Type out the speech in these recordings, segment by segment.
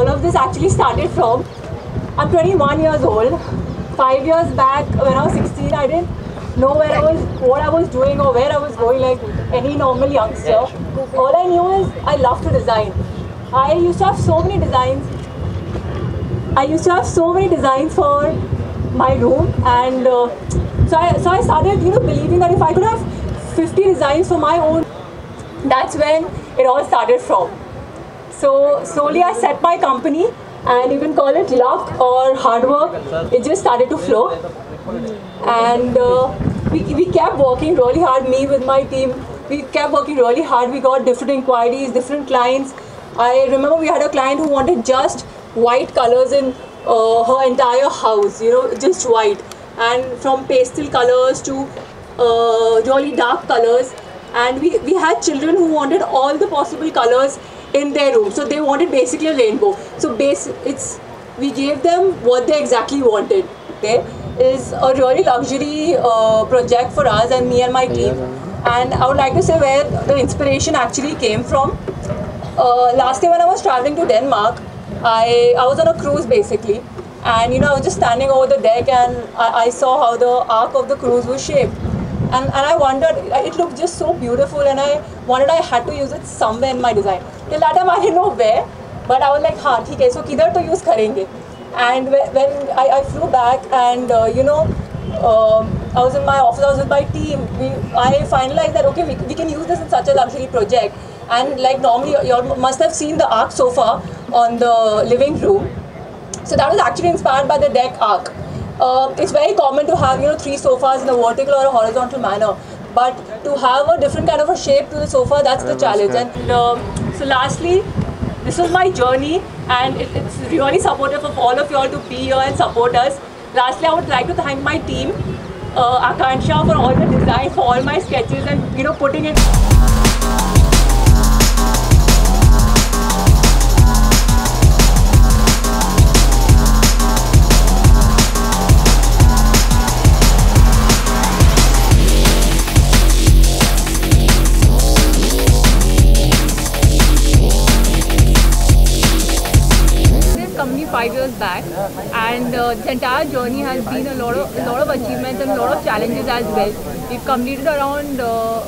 all of this actually started from. I'm 21 years old. 5 years back, when I was 16, I didn't know what I was doing or where I was going like any normal youngster. All I knew is I love to design. I used to have so many designs. For my room, and so I started, believing that if I could have 50 designs for my own, that's when it all started from. So slowly I set my company, and you can call it luck or hard work. It just started to flow, and we kept working really hard. Me with my team, we kept working really hard. We got different inquiries, different clients. I remember we had a client who wanted just white colors in her entire house, just white, and from pastel colors to really dark colors. And we had children who wanted all the possible colors in their room, so they wanted basically a rainbow. So we gave them what they exactly wanted. Okay, is a really luxury project for us and me and my team. And I would like to say where the inspiration actually came from. Last year when I was traveling to Denmark, I was on a cruise basically, and I was just standing over the deck, and I saw how the arc of the cruise was shaped, and I wondered, it looked just so beautiful, and I had to use it somewhere in my design. Till that time I didn't know where, but I was like, हाँ ठीक है, so किधर तो use करेंगे. And when I flew back, and I was in my office, I was with my team. I finalized that okay, we can use this in such a luxury project. And like normally, you all must have seen the arc sofa on the living room. So that was actually inspired by the deck arc. It's very common to have 3 sofas in a vertical or a horizontal manner, but to have a different kind of a shape to the sofa, that's the challenge. And so lastly, this was my journey, and it's really supportive of all of you all to be here and support us. Lastly, I would like to thank my team, Akansha, for all the design, for all my sketches, and putting it. Company 5 years back, and this entire journey has been a lot of achievements and a lot of challenges as well. We've completed around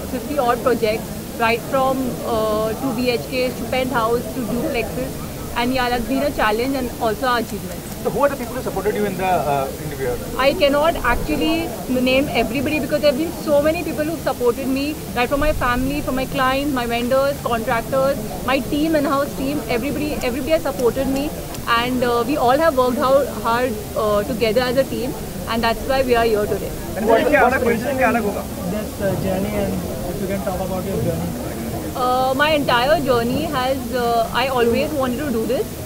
50 odd projects, right from 2 BHKs to penthouse to duplexes, and yeah, that's been a challenge and also our achievements. So who are the people who supported you in the interview? I cannot actually name everybody because there have been so many people who supported me, right from my family, from my clients, my vendors, contractors, my team, in-house team. Everybody has supported me, and we all have worked hard together as a team, and that's why we are here today. And what is this journey, and if you can talk about your journey? My entire journey has, I always wanted to do this.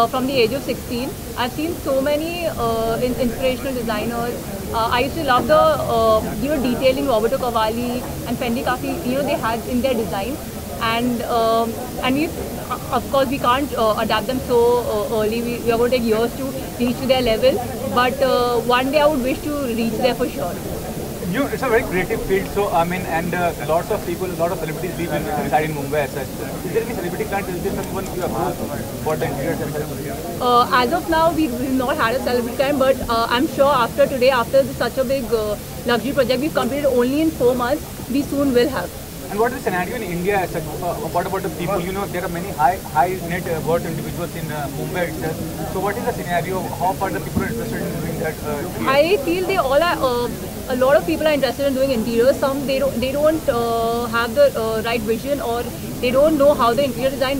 From the age of 16, I've seen so many inspirational designers. I used to love the detailing Roberto Cavalli and Fendi Cafi, they had in their design, and we, of course, we can't adapt them so early. We are going to take years to reach to their level, but one day I would wish to reach there for sure. It's a very creative field, so I mean, and lots of people, a lot of celebrities reside in Mumbai as such. Is there any celebrity client? Is there someone you approach for the interior design? As of now, we've not had a celebrity client, but I'm sure after today, after such a big luxury project we've completed only in 4 months, we soon will have. And what is the scenario in India as such? What about the people? There are many high net worth individuals in Mumbai itself. So what is the scenario? How far the people are interested in doing that? I feel they all are. A lot of people are interested in doing interiors. Some they don't have the right vision, or they don't know how the interior design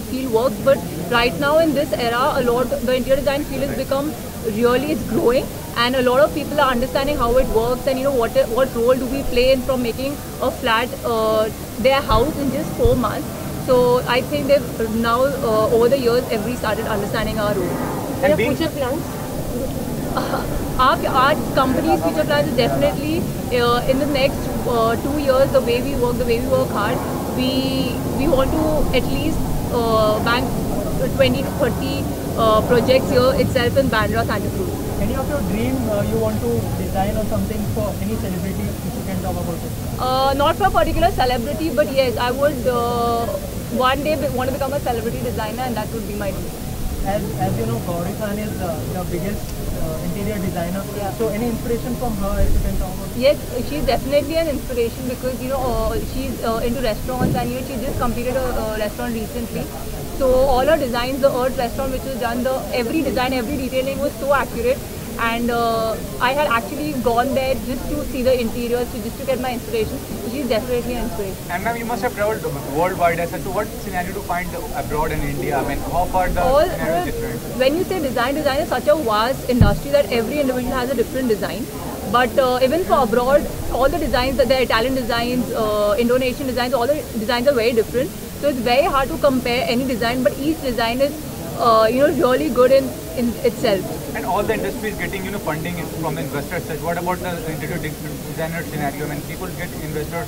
field works. But right now in this era, the interior design field has become it's growing, and a lot of people are understanding how it works, and what role do we play in from making a flat their house in just 4 months. So I think they've now over the years everybody started understanding our role. And future plans? Our company's future plans is definitely in the next 2 years, the way we work hard, we want to at least bank 20 to 30 projects here itself in Bandra, Santa Cruz. Any of your dream you want to design or something for any celebrity, if you can talk about it? Not for a particular celebrity, but yes, I would one day want to become a celebrity designer, and that would be my dream. as you know, Gauri Khan is the biggest interior designer. Yeah. So any inspiration from her, if you can talk about? Yes, she's definitely an inspiration because she's into restaurants, and she just completed a restaurant recently. So all her designs, the Earth restaurant which was done, every design, every detailing was so accurate. And I had actually gone there just to see the interiors, just to get my inspiration. So she's definitely an inspiration. And ma'am, you must have traveled worldwide as to what scenario to find abroad in India. I mean, how far the scenario is different? When you say design is such a vast industry that every individual has a different design. But even for abroad, all the designs, the Italian designs, Indonesian designs, all the designs are very different. So it's very hard to compare any design, but each design is really good in itself. And all the industry is getting funding from the investors. So what about the interior designer scenario? I mean, people get investors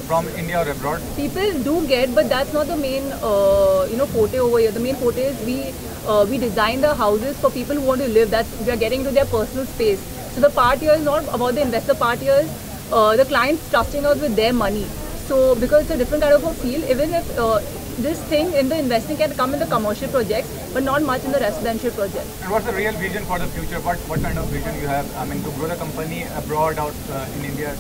from India or abroad? People do get, but that's not the main forte over here. The main forte is we design the houses for people who want to live. We are getting into their personal space. So the part here is not about the investor. Part here is the clients trusting us with their money. So because it's a different kind of a feel, even if this thing in the investing can come in the commercial projects, but not much in the residential projects. And what's the real vision for the future? What kind of vision you have? I mean, to grow the company abroad, out in India?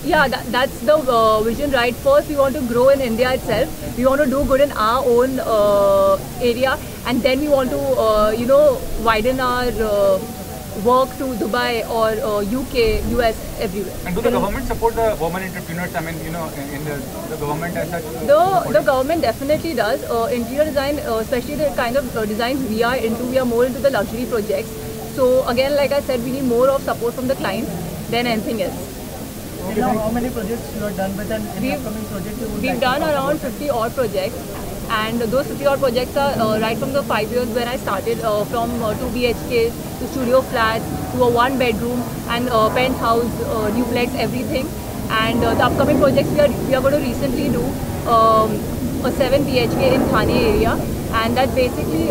Yeah, that's the vision, right? First, we want to grow in India itself. We want to do good in our own area, and then we want to, widen our work to Dubai or UK, US, everywhere. And do the government support the women entrepreneurs? I mean, in the government as such? The government definitely does. Interior design, especially the kind of designs we are into, we are more into the luxury projects. So again, like I said, we need more of support from the clients than anything else. Okay, now, how many projects you are done with, and any upcoming project you would We've like done to talk around about? 50 odd projects, and those 50 odd projects are right from the 5 years when I started, from 2 BHKs to studio flats to a 1 bedroom and penthouse, duplex, everything. And the upcoming projects we are going to recently do a 7 BHK in Thane area, and that's basically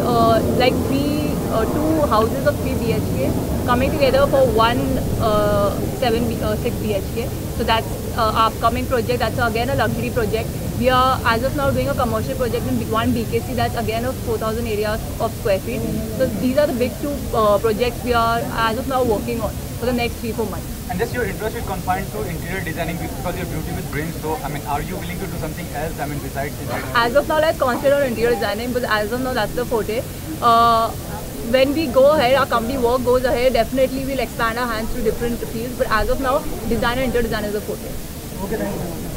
like two houses of 3 BHK coming together for one 6 BHK. So that's our upcoming project. That's again a luxury project. We are as of now doing a commercial project in 1 BKC. That's again of 4,000 areas of square feet. So these are the big two projects we are as of now working on for the next 3-4 months. And just your interest is confined to interior designing because you're beauty with brains. So, I mean, are you willing to do something else? I mean, besides interior? As of now, let's concentrate on interior designing, but as of now, that's the forte. When we go ahead, our company work goes ahead, definitely we'll expand our hands to different fields. But as of now, design and interior design is the forte. Okay, thank you.